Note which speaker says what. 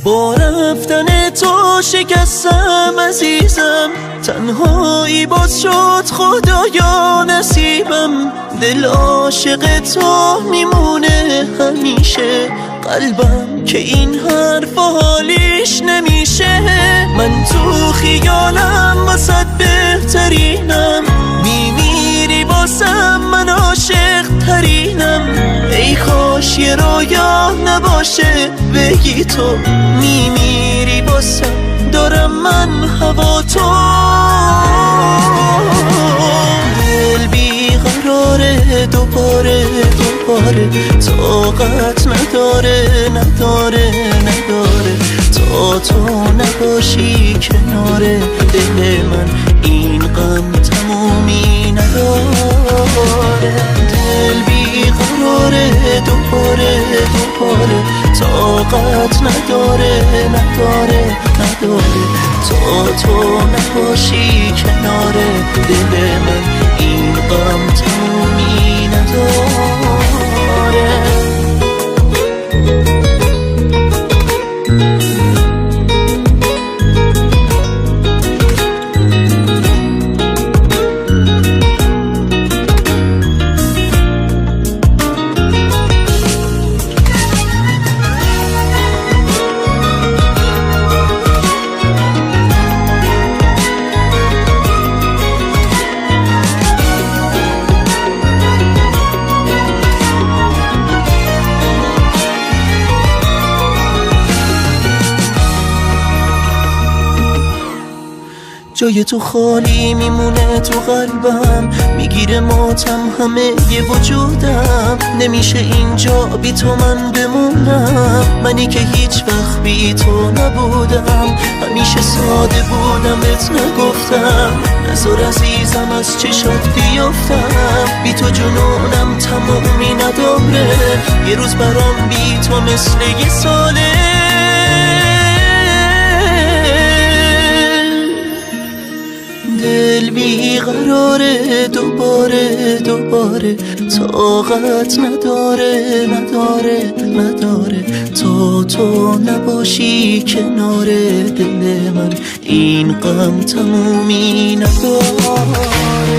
Speaker 1: با رفتن تو شکستم عزیزم، تنهایی باز شد خدایا نصیبم. دل عاشق تو میمونه همیشه، قلبم که این حرف حالیش نمیشه. من تو خیالم واسد بهترینم، میمیری باسم من عاشق ترینم. ای کاش یه رویا نباشه بگی تو میمیری باسم، دارم من هوا تو. دل بیقراره دوباره طاقت نداره تو نباشی کنار دل من، این غم تمومی نداره. دل بیقراره دوباره طاقت نداره تو نباشی کنار دل من، این غم تمومی نداره. جای تو خالی میمونه تو قلبم، میگیره ماتم همه یه وجودم. نمیشه اینجا بی تو من بمونم، منی که هیچ وقت بی تو نبودم. همیشه ساده بودم بهت نگفتم، نذار عزیزم از چشات بیافتم. بی تو جنونم تمومی نداره، یه روز برام بی تو مثل یه ساله. دل بیقراره دوباره طاقت نداره تو نباشی کنار دل من، این غم تمومی نداره.